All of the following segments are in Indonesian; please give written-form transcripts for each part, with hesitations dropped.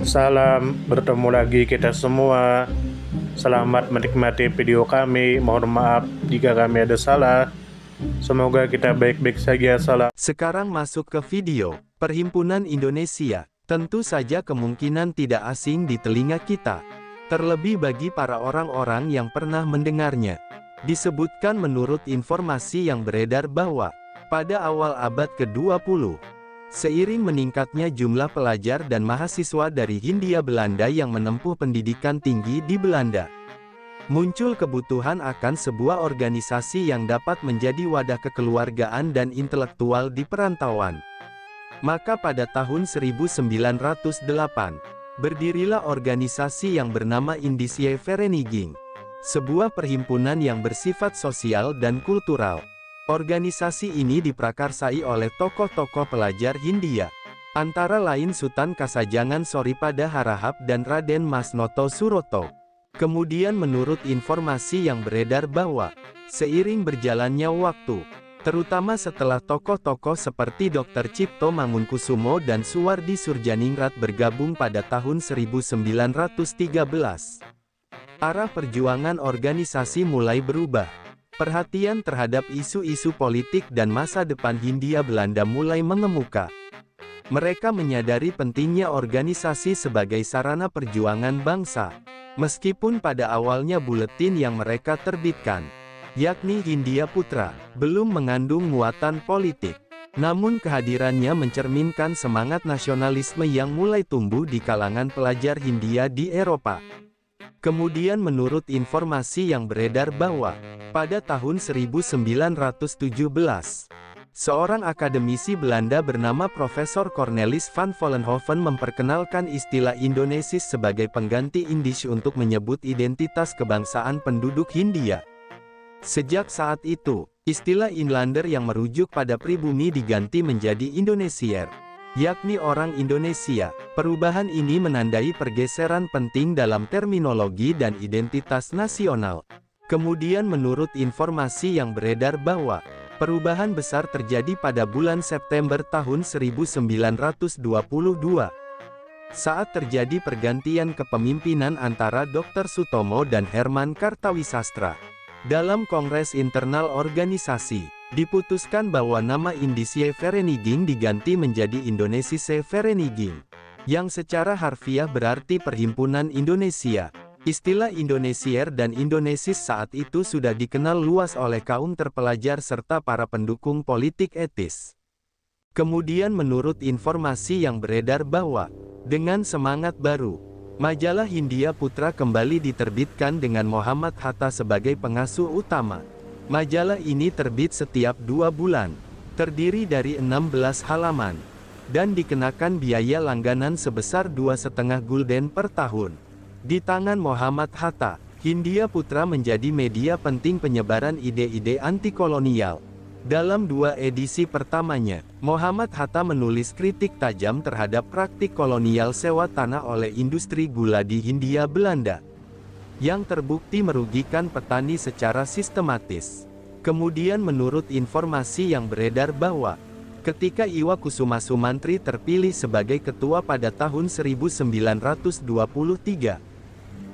Salam, bertemu lagi kita semua. Selamat menikmati video kami. Mohon maaf jika kami ada salah. Semoga kita baik-baik saja. Salam. Sekarang masuk ke video. Perhimpunan Indonesia, tentu saja kemungkinan tidak asing di telinga kita. Terlebih bagi para orang-orang yang pernah mendengarnya. Disebutkan menurut informasi yang beredar bahwa, pada awal abad ke-20, seiring meningkatnya jumlah pelajar dan mahasiswa dari Hindia Belanda yang menempuh pendidikan tinggi di Belanda, muncul kebutuhan akan sebuah organisasi yang dapat menjadi wadah kekeluargaan dan intelektual di perantauan. Maka pada tahun 1908, berdirilah organisasi yang bernama Indische Vereniging, sebuah perhimpunan yang bersifat sosial dan kultural. Organisasi ini diprakarsai oleh tokoh-tokoh pelajar Hindia, antara lain Sutan Kasajangan Soripada Harahap dan Raden Mas Noto Suroto. Kemudian menurut informasi yang beredar bahwa, seiring berjalannya waktu, terutama setelah tokoh-tokoh seperti Dr. Cipto Mangunkusumo dan Suwardi Surjaningrat bergabung pada tahun 1913, arah perjuangan organisasi mulai berubah. Perhatian terhadap isu-isu politik dan masa depan Hindia Belanda mulai mengemuka. Mereka menyadari pentingnya organisasi sebagai sarana perjuangan bangsa. Meskipun pada awalnya buletin yang mereka terbitkan, yakni Hindia Putra, belum mengandung muatan politik. Namun kehadirannya mencerminkan semangat nasionalisme yang mulai tumbuh di kalangan pelajar Hindia di Eropa. Kemudian menurut informasi yang beredar bahwa, pada tahun 1917, seorang akademisi Belanda bernama Profesor Cornelis van Vollenhoven memperkenalkan istilah Indonesis sebagai pengganti Indisch untuk menyebut identitas kebangsaan penduduk Hindia. Sejak saat itu, istilah Inlander yang merujuk pada pribumi diganti menjadi Indonesier, yakni orang Indonesia. Perubahan ini menandai pergeseran penting dalam terminologi dan identitas nasional. Kemudian menurut informasi yang beredar bahwa, perubahan besar terjadi pada bulan September tahun 1922, saat terjadi pergantian kepemimpinan antara Dr. Sutomo dan Herman Kartawisastra. Dalam Kongres Internal Organisasi, diputuskan bahwa nama Indische Vereniging diganti menjadi Indonesische Vereniging, yang secara harfiah berarti Perhimpunan Indonesia. Istilah Indonesier dan Indonesis saat itu sudah dikenal luas oleh kaum terpelajar serta para pendukung politik etis. Kemudian menurut informasi yang beredar bahwa, dengan semangat baru, majalah Hindia Putra kembali diterbitkan dengan Muhammad Hatta sebagai pengasuh utama. Majalah ini terbit setiap 2 bulan, terdiri dari 16 halaman, dan dikenakan biaya langganan sebesar 2,5 gulden per tahun. Di tangan Muhammad Hatta, Hindia Putra menjadi media penting penyebaran ide-ide anti-kolonial. Dalam 2 edisi pertamanya, Muhammad Hatta menulis kritik tajam terhadap praktik kolonial sewa tanah oleh industri gula di Hindia Belanda, yang terbukti merugikan petani secara sistematis. Kemudian menurut informasi yang beredar bahwa, ketika Iwa Kusuma Sumantri terpilih sebagai ketua pada tahun 1923,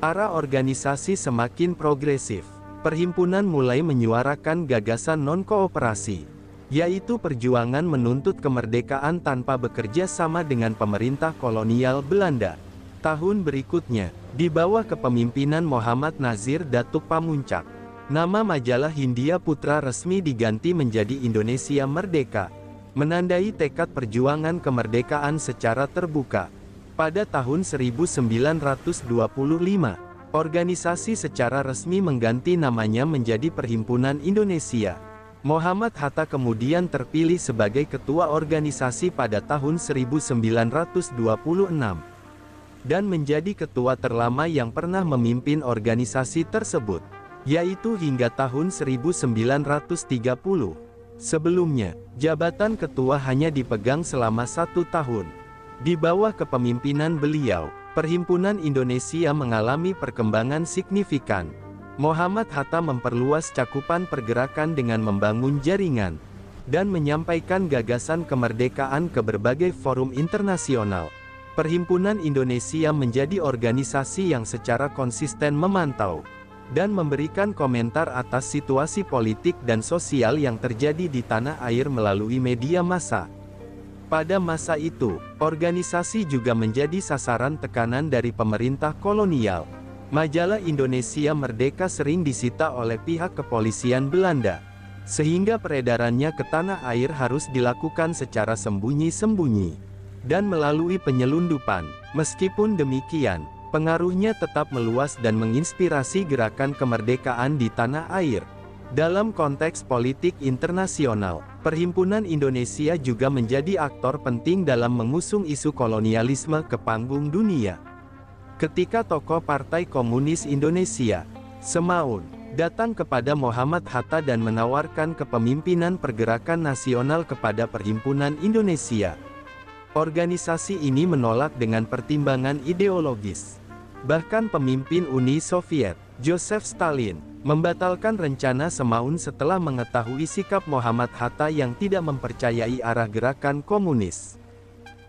arah organisasi semakin progresif. Perhimpunan mulai menyuarakan gagasan non-kooperasi, yaitu perjuangan menuntut kemerdekaan tanpa bekerja sama dengan pemerintah kolonial Belanda. Tahun berikutnya, di bawah kepemimpinan Muhammad Nazir Datuk Pamuncak, nama majalah Hindia Putra resmi diganti menjadi Indonesia Merdeka, menandai tekad perjuangan kemerdekaan secara terbuka. Pada tahun 1925, organisasi secara resmi mengganti namanya menjadi Perhimpunan Indonesia. Muhammad Hatta kemudian terpilih sebagai ketua organisasi pada tahun 1926, dan menjadi ketua terlama yang pernah memimpin organisasi tersebut, yaitu hingga tahun 1930. Sebelumnya, jabatan ketua hanya dipegang selama 1 tahun. Di bawah kepemimpinan beliau, Perhimpunan Indonesia mengalami perkembangan signifikan. Muhammad Hatta memperluas cakupan pergerakan dengan membangun jaringan, dan menyampaikan gagasan kemerdekaan ke berbagai forum internasional. Perhimpunan Indonesia menjadi organisasi yang secara konsisten memantau dan memberikan komentar atas situasi politik dan sosial yang terjadi di tanah air melalui media massa. Pada masa itu, organisasi juga menjadi sasaran tekanan dari pemerintah kolonial. Majalah Indonesia Merdeka sering disita oleh pihak kepolisian Belanda, sehingga peredarannya ke tanah air harus dilakukan secara sembunyi-sembunyi dan melalui penyelundupan. Meskipun demikian, pengaruhnya tetap meluas dan menginspirasi gerakan kemerdekaan di tanah air. Dalam konteks politik internasional, Perhimpunan Indonesia juga menjadi aktor penting dalam mengusung isu kolonialisme ke panggung dunia. Ketika tokoh Partai Komunis Indonesia, Semaun, datang kepada Muhammad Hatta dan menawarkan kepemimpinan pergerakan nasional kepada Perhimpunan Indonesia, organisasi ini menolak dengan pertimbangan ideologis. Bahkan pemimpin Uni Soviet, Joseph Stalin, membatalkan rencana Semaun setelah mengetahui sikap Muhammad Hatta yang tidak mempercayai arah gerakan komunis.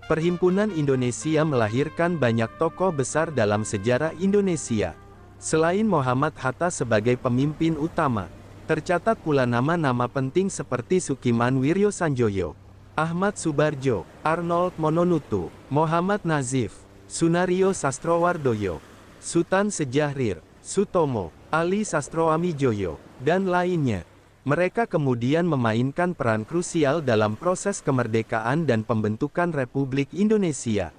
Perhimpunan Indonesia melahirkan banyak tokoh besar dalam sejarah Indonesia. Selain Muhammad Hatta sebagai pemimpin utama, tercatat pula nama-nama penting seperti Sukiman Wiryosanjoyo, Ahmad Subarjo, Arnold Mononutu, Muhammad Nazif, Sunario Sastrowardoyo, Sutan Sejahrir, Sutomo, Ali Sastroamijoyo, dan lainnya. Mereka kemudian memainkan peran krusial dalam proses kemerdekaan dan pembentukan Republik Indonesia.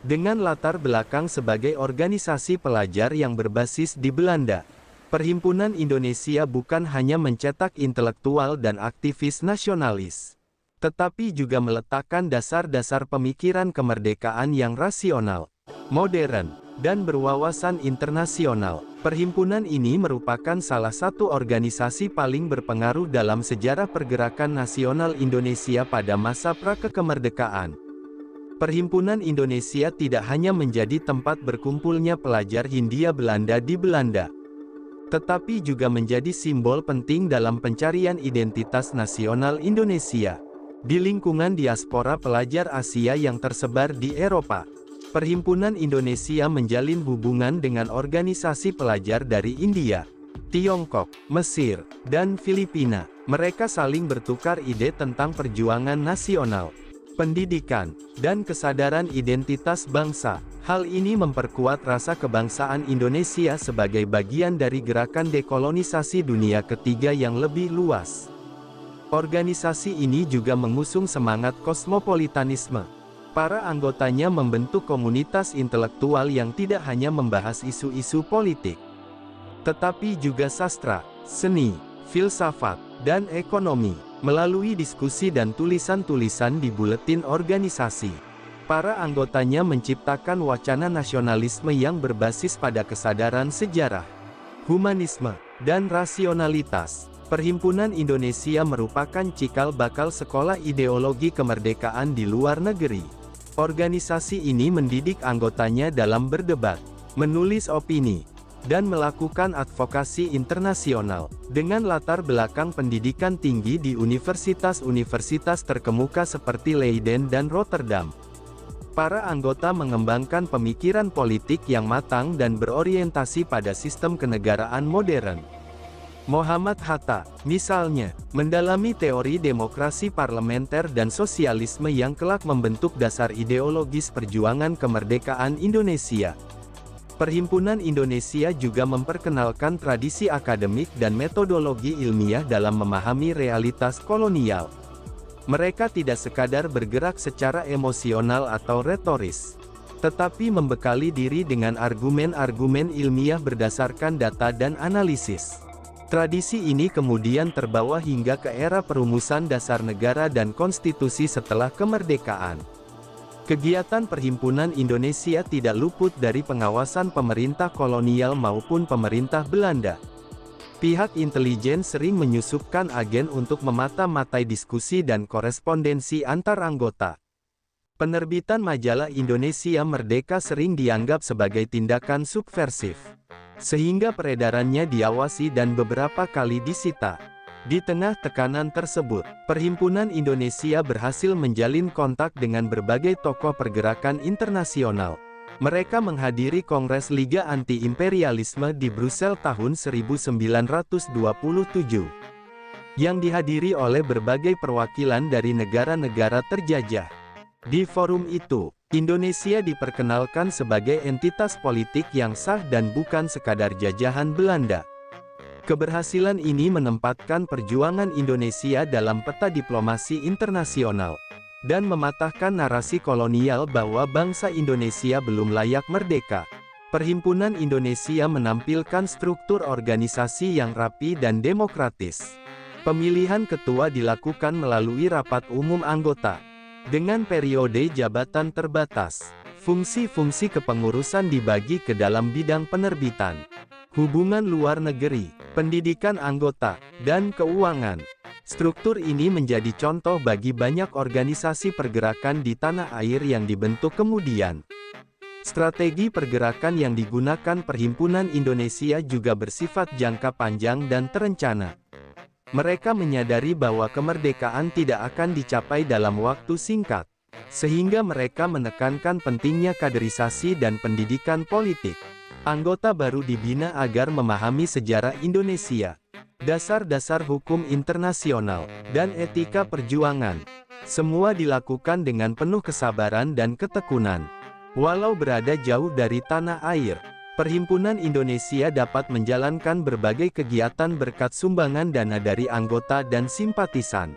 Dengan latar belakang sebagai organisasi pelajar yang berbasis di Belanda, Perhimpunan Indonesia bukan hanya mencetak intelektual dan aktivis nasionalis, tetapi juga meletakkan dasar-dasar pemikiran kemerdekaan yang rasional, modern, dan berwawasan internasional. Perhimpunan ini merupakan salah satu organisasi paling berpengaruh dalam sejarah pergerakan nasional Indonesia pada masa prakemerdekaan. Perhimpunan Indonesia tidak hanya menjadi tempat berkumpulnya pelajar Hindia Belanda di Belanda, tetapi juga menjadi simbol penting dalam pencarian identitas nasional Indonesia. Di lingkungan diaspora pelajar Asia yang tersebar di Eropa, Perhimpunan Indonesia menjalin hubungan dengan organisasi pelajar dari India, Tiongkok, Mesir, dan Filipina. Mereka saling bertukar ide tentang perjuangan nasional, pendidikan, dan kesadaran identitas bangsa. Hal ini memperkuat rasa kebangsaan Indonesia sebagai bagian dari gerakan dekolonisasi dunia ketiga yang lebih luas. Organisasi ini juga mengusung semangat kosmopolitanisme. Para anggotanya membentuk komunitas intelektual yang tidak hanya membahas isu-isu politik, tetapi juga sastra, seni, filsafat, dan ekonomi. Melalui diskusi dan tulisan-tulisan di buletin organisasi, para anggotanya menciptakan wacana nasionalisme yang berbasis pada kesadaran sejarah, humanisme, dan rasionalitas. Perhimpunan Indonesia merupakan cikal bakal sekolah ideologi kemerdekaan di luar negeri. Organisasi ini mendidik anggotanya dalam berdebat, menulis opini, dan melakukan advokasi internasional. Dengan latar belakang pendidikan tinggi di universitas-universitas terkemuka seperti Leiden dan Rotterdam, para anggota mengembangkan pemikiran politik yang matang dan berorientasi pada sistem kenegaraan modern. Muhammad Hatta, misalnya, mendalami teori demokrasi parlementer dan sosialisme yang kelak membentuk dasar ideologis perjuangan kemerdekaan Indonesia. Perhimpunan Indonesia juga memperkenalkan tradisi akademik dan metodologi ilmiah dalam memahami realitas kolonial. Mereka tidak sekadar bergerak secara emosional atau retoris, tetapi membekali diri dengan argumen-argumen ilmiah berdasarkan data dan analisis. Tradisi ini kemudian terbawa hingga ke era perumusan dasar negara dan konstitusi setelah kemerdekaan. Kegiatan Perhimpunan Indonesia tidak luput dari pengawasan pemerintah kolonial maupun pemerintah Belanda. Pihak intelijen sering menyusupkan agen untuk memata-matai diskusi dan korespondensi antar anggota. Penerbitan majalah Indonesia Merdeka sering dianggap sebagai tindakan subversif, sehingga peredarannya diawasi dan beberapa kali disita. Di tengah tekanan tersebut, Perhimpunan Indonesia berhasil menjalin kontak dengan berbagai tokoh pergerakan internasional. Mereka menghadiri Kongres Liga Anti-Imperialisme di Brussel tahun 1927, yang dihadiri oleh berbagai perwakilan dari negara-negara terjajah. Di forum itu, Indonesia diperkenalkan sebagai entitas politik yang sah dan bukan sekadar jajahan Belanda. Keberhasilan ini menempatkan perjuangan Indonesia dalam peta diplomasi internasional, dan mematahkan narasi kolonial bahwa bangsa Indonesia belum layak merdeka. Perhimpunan Indonesia menampilkan struktur organisasi yang rapi dan demokratis. Pemilihan ketua dilakukan melalui rapat umum anggota, dengan periode jabatan terbatas. Fungsi-fungsi kepengurusan dibagi ke dalam bidang penerbitan, hubungan luar negeri, pendidikan anggota, dan keuangan. Struktur ini menjadi contoh bagi banyak organisasi pergerakan di tanah air yang dibentuk kemudian. Strategi pergerakan yang digunakan Perhimpunan Indonesia juga bersifat jangka panjang dan terencana. Mereka menyadari bahwa kemerdekaan tidak akan dicapai dalam waktu singkat, sehingga mereka menekankan pentingnya kaderisasi dan pendidikan politik. Anggota baru dibina agar memahami sejarah Indonesia, dasar-dasar hukum internasional, dan etika perjuangan. Semua dilakukan dengan penuh kesabaran dan ketekunan. Walau berada jauh dari tanah air, Perhimpunan Indonesia dapat menjalankan berbagai kegiatan berkat sumbangan dana dari anggota dan simpatisan.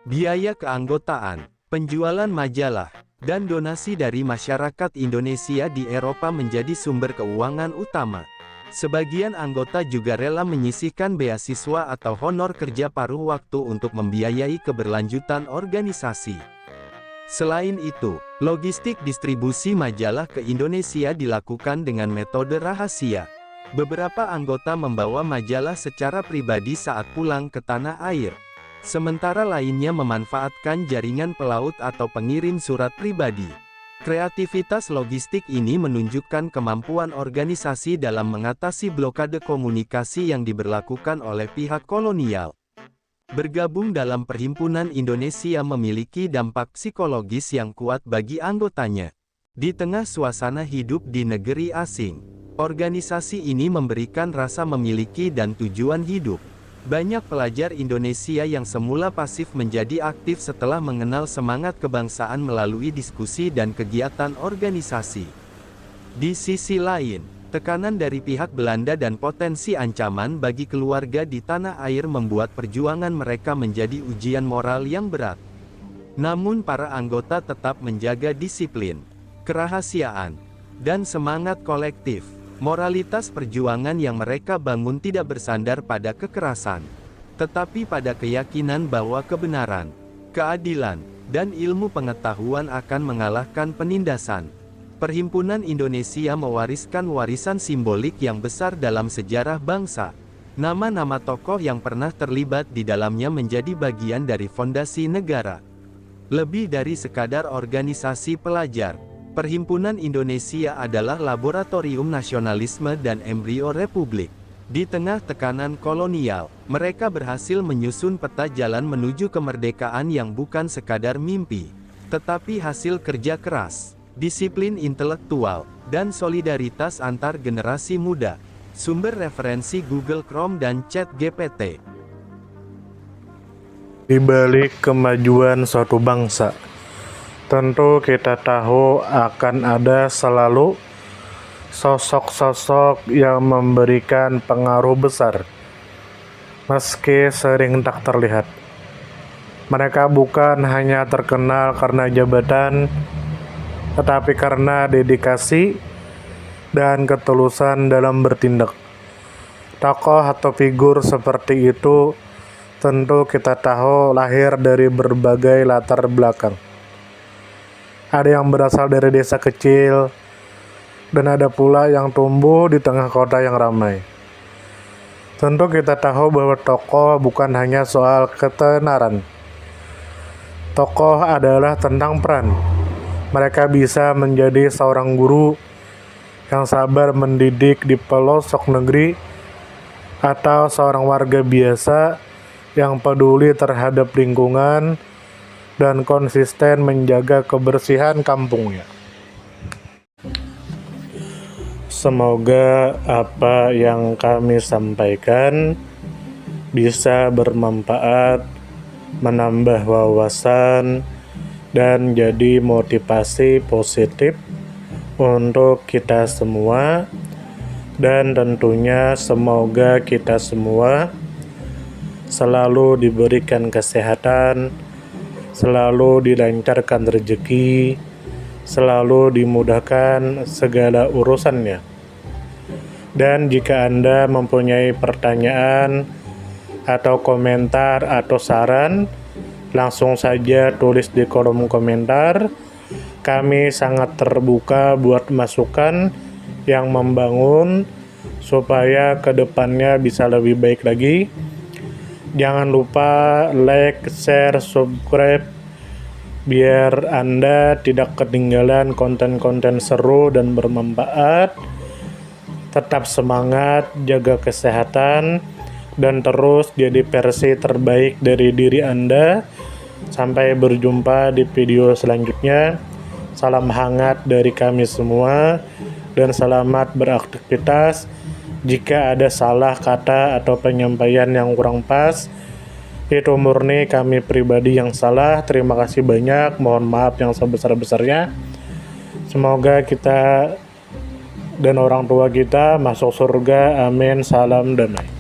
Biaya keanggotaan, penjualan majalah, dan donasi dari masyarakat Indonesia di Eropa menjadi sumber keuangan utama. Sebagian anggota juga rela menyisihkan beasiswa atau honor kerja paruh waktu untuk membiayai keberlanjutan organisasi. Selain itu, logistik distribusi majalah ke Indonesia dilakukan dengan metode rahasia. Beberapa anggota membawa majalah secara pribadi saat pulang ke tanah air, sementara lainnya memanfaatkan jaringan pelaut atau pengirim surat pribadi. Kreativitas logistik ini menunjukkan kemampuan organisasi dalam mengatasi blokade komunikasi yang diberlakukan oleh pihak kolonial. Bergabung dalam Perhimpunan Indonesia memiliki dampak psikologis yang kuat bagi anggotanya. Di tengah suasana hidup di negeri asing, organisasi ini memberikan rasa memiliki dan tujuan hidup. Banyak pelajar Indonesia yang semula pasif menjadi aktif setelah mengenal semangat kebangsaan melalui diskusi dan kegiatan organisasi. Di sisi lain, tekanan dari pihak Belanda dan potensi ancaman bagi keluarga di tanah air membuat perjuangan mereka menjadi ujian moral yang berat. Namun para anggota tetap menjaga disiplin, kerahasiaan, dan semangat kolektif. Moralitas perjuangan yang mereka bangun tidak bersandar pada kekerasan, tetapi pada keyakinan bahwa kebenaran, keadilan, dan ilmu pengetahuan akan mengalahkan penindasan. Perhimpunan Indonesia mewariskan warisan simbolik yang besar dalam sejarah bangsa. Nama-nama tokoh yang pernah terlibat di dalamnya menjadi bagian dari fondasi negara. Lebih dari sekadar organisasi pelajar, Perhimpunan Indonesia adalah laboratorium nasionalisme dan embrio republik. Di tengah tekanan kolonial, mereka berhasil menyusun peta jalan menuju kemerdekaan yang bukan sekadar mimpi, tetapi hasil kerja keras, disiplin intelektual, dan solidaritas antar generasi muda. Sumber referensi Google Chrome dan ChatGPT. Di balik kemajuan suatu bangsa, tentu kita tahu akan ada selalu sosok-sosok yang memberikan pengaruh besar, meski sering tak terlihat. Mereka bukan hanya terkenal karena jabatan, tetapi karena dedikasi dan ketulusan dalam bertindak. Tokoh atau figur seperti itu tentu kita tahu lahir dari berbagai latar belakang. Ada yang berasal dari desa kecil, dan ada pula yang tumbuh di tengah kota yang ramai. Tentu kita tahu bahwa tokoh bukan hanya soal ketenaran. Tokoh adalah tentang peran. Mereka bisa menjadi seorang guru yang sabar mendidik di pelosok negeri, atau seorang warga biasa yang peduli terhadap lingkungan, dan konsisten menjaga kebersihan kampungnya. Semoga apa yang kami sampaikan bisa bermanfaat, menambah wawasan, dan jadi motivasi positif untuk kita semua. Dan tentunya semoga kita semua selalu diberikan kesehatan, selalu dilancarkan rezeki, selalu dimudahkan segala urusannya. Dan jika Anda mempunyai pertanyaan atau komentar atau saran, langsung saja tulis di kolom komentar. Kami sangat terbuka buat masukan yang membangun supaya kedepannya bisa lebih baik lagi. Jangan lupa like, share, subscribe biar Anda tidak ketinggalan konten-konten seru dan bermanfaat. Tetap semangat, jaga kesehatan, dan terus jadi versi terbaik dari diri Anda. Sampai berjumpa di video selanjutnya. Salam hangat dari kami semua, dan selamat beraktivitas. Jika ada salah kata atau penyampaian yang kurang pas, itu murni kami pribadi yang salah. Terima kasih banyak, mohon maaf yang sebesar-besarnya. Semoga kita dan orang tua kita masuk surga, amin, salam damai.